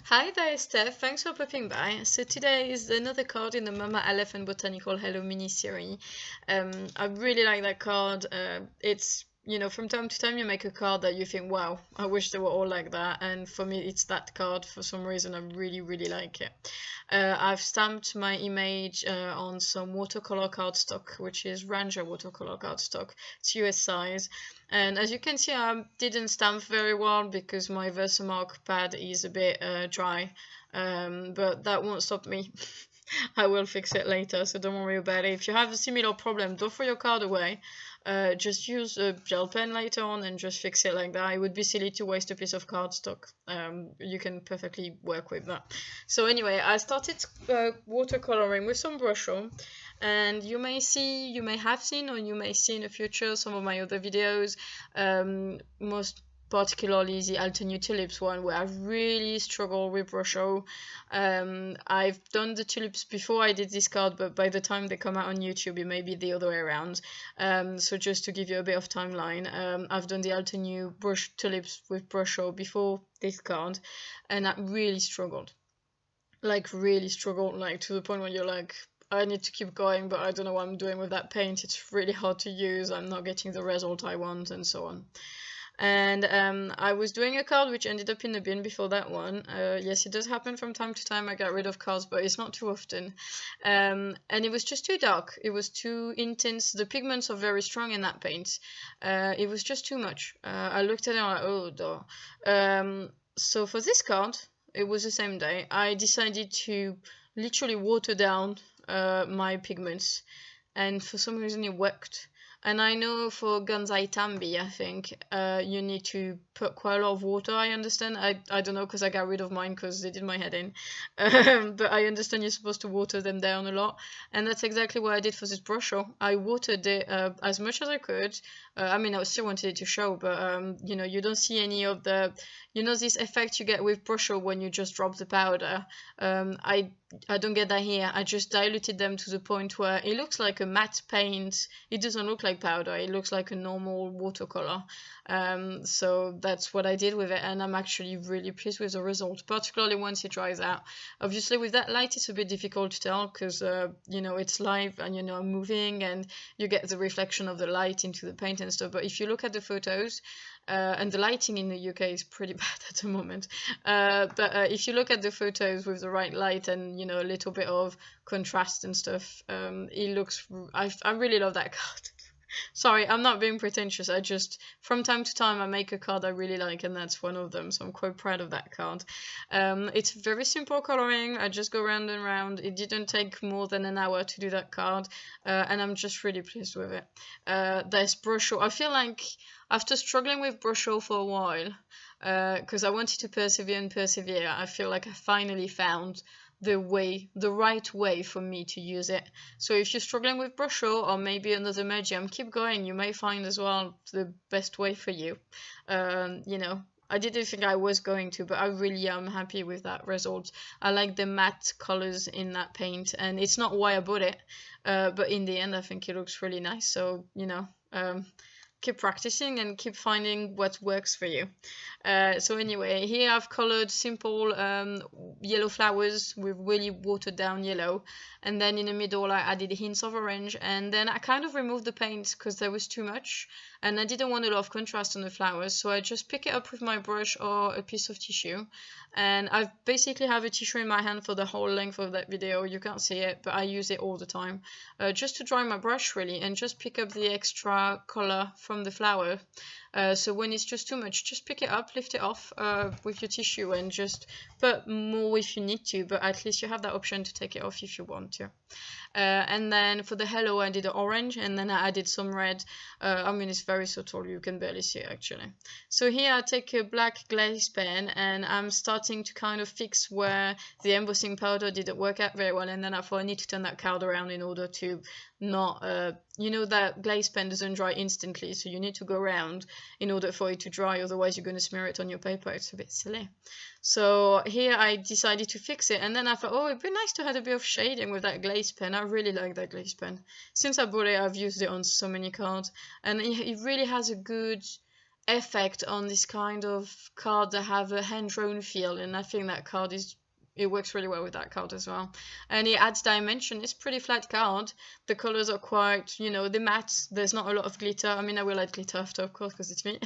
Hi there, Steph. Thanks for popping by. So today is another card in the Mama Elephant Botanical Hello mini-series. I really like that card. From time to time you make a card that you think, wow, I wish they were all like that. And for me, it's that card. For some reason, I really, really like it. I've stamped my image on some watercolor cardstock, which is Ranger watercolor cardstock. It's US size. And as you can see, I didn't stamp very well because my Versamark pad is a bit dry, but that won't stop me. I will fix it later, so don't worry about it. If you have a similar problem, don't throw your card away. Just use a gel pen later on and just fix it like that. It would be silly to waste a piece of cardstock. You can perfectly work with that. So anyway, I started watercoloring with some Brusho. And you may have seen, or you may see in the future some of my other videos, most particularly the Altenue Tulips one, where I've really struggled with Brusho. I've done the tulips before I did this card, but by the time they come out on YouTube, it may be the other way around. So just to give you a bit of timeline, I've done the Altenue tulips with Brusho before this card, and I really struggled. Like, to the point where you're like, I need to keep going, but I don't know what I'm doing with that paint. It's really hard to use. I'm not getting the result I want, and so on. And I was doing a card which ended up in the bin before that one. Yes, it does happen from time to time. I get rid of cards, but it's not too often. And it was just too dark. It was too intense. The pigments are very strong in that paint. It was just too much. I looked at it and I'm like, oh, duh. So for this card, it was the same day. I decided to literally water down my pigments, and for some reason it worked. And I know for Gansai Tambi, I think you need to put quite a lot of water, I understand. I don't know because I got rid of mine because they did my head in. But I understand you're supposed to water them down a lot. And that's exactly what I did for this Brusho. I watered it as much as I could. I mean, I still wanted it to show, but you don't see any of the, this effect you get with Brusho when you just drop the powder. I don't get that here. I just diluted them to the point where it looks like a matte paint. It doesn't look like powder. It looks like a normal watercolor. So that's what I did with it, and I'm actually really pleased with the result, particularly once it dries out. Obviously with that light it's a bit difficult to tell because it's live and I'm moving and you get the reflection of the light into the paint and stuff, but if you look at the photos, and the lighting in the UK is pretty bad at the moment, but if you look at the photos with the right light and a little bit of contrast and stuff, it looks, I really love that card. Sorry, I'm not being pretentious. I just, from time to time, I make a card I really like, and that's one of them. So I'm quite proud of that card. It's very simple coloring. I just go round and round. It didn't take more than an hour to do that card, and I'm just really pleased with it. There's Brusho. I feel like after struggling with Brusho for a while, because I wanted to persevere, I feel like I finally found the right way for me to use it. So if you're struggling with Brusho or maybe another medium, keep going. You may find as well the best way for you. I didn't think I was going to, but I really am happy with that result. I like the matte colors in that paint, and it's not why I bought it, but in the end I think it looks really nice. So keep practicing and keep finding what works for you. So anyway, here I've colored simple yellow flowers with really watered down yellow, and then in the middle I added hints of orange, and then I kind of removed the paint because there was too much and I didn't want a lot of contrast on the flowers, so I just pick it up with my brush or a piece of tissue, and I basically have a tissue in my hand for the whole length of that video. You can't see it, but I use it all the time, just to dry my brush really, and just pick up the extra color from the flower. So when it's just too much, just pick it up, lift it off with your tissue, and just put more if you need to, but at least you have that option to take it off if you want to. And then for the hello I did orange, and then I added some red. I mean, it's very subtle, you can barely see it actually. So here I take a black glaze pen and I'm starting to kind of fix where the embossing powder didn't work out very well, and then I thought I need to turn that card around in order to not, that glaze pen doesn't dry instantly, so you need to go around in order for it to dry, otherwise you're going to smear it on your paper. It's a bit silly. So here I decided to fix it, and then I thought, oh, it'd be nice to have a bit of shading with that glaze pen. I really like that glaze pen. Since I bought it, I've used it on so many cards, and it really has a good effect on this kind of card that have a hand-drawn feel, and I think that card it works really well with that card as well. And it adds dimension. It's a pretty flat card. The colors are quite, you know, the matte. There's not a lot of glitter. I mean, I will add glitter after, of course, because it's me.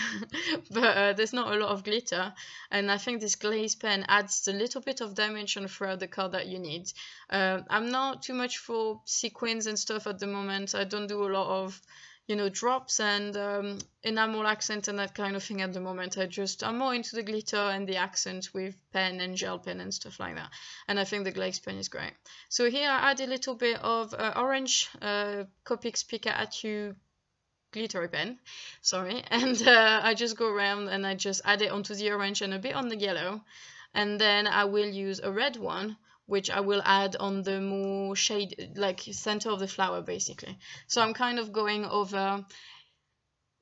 But there's not a lot of glitter. And I think this glaze pen adds a little bit of dimension throughout the card that you need. I'm not too much for sequins and stuff at the moment. I don't do a lot of, you know, drops and enamel accent and that kind of thing at the moment. I'm more into the glitter and the accent with pen and gel pen and stuff like that. And I think the glaze pen is great. So here I add a little bit of orange Copics Pika-A-Tu glittery pen, sorry, and I just go around and I just add it onto the orange and a bit on the yellow, and then I will use a red one, which I will add on the more shade, like center of the flower, basically. So I'm kind of going over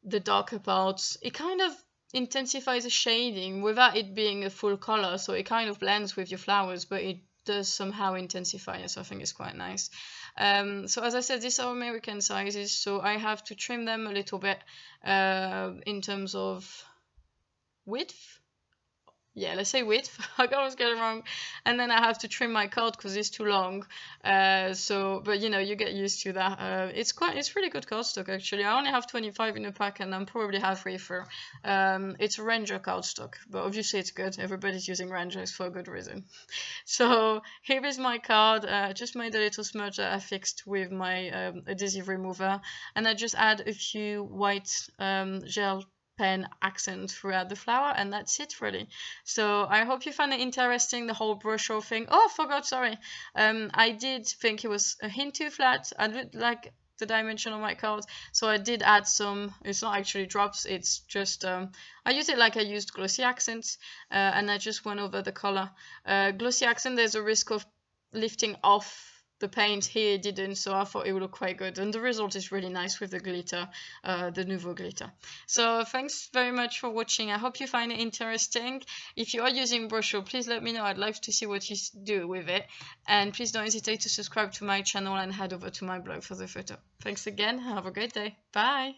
the darker parts. It kind of intensifies the shading without it being a full color, so it kind of blends with your flowers, but it does somehow intensify it, so I think it's quite nice. So as I said, these are American sizes, so I have to trim them a little bit in terms of width. Yeah, let's say width. I always get it wrong. And then I have to trim my card because it's too long. But you know, you get used to that. It's really good cardstock actually. I only have 25 in a pack and I'm probably halfway through. It's Ranger cardstock, but obviously it's good. Everybody's using Rangers for a good reason. So here is my card. I just made a little smudge that I fixed with my adhesive remover, and I just add a few white gel pen accent throughout the flower, and that's it really. So I hope you find it interesting, the whole Brusho thing. Oh, I forgot, sorry. I did think it was a hint too flat. I did like the dimension on my card, so I did add some. It's not actually drops, it's just I use it like I used glossy accents, and I just went over the color. Glossy accent, there's a risk of lifting off the paint. Here it didn't, so I thought it would look quite good, and the result is really nice with the glitter, the Nouveau glitter. So thanks very much for watching. I hope you find it interesting. If you are using Brusho, please let me know. I'd like to see what you do with it, and please don't hesitate to subscribe to my channel and head over to my blog for the photo. Thanks again, have a great day. Bye.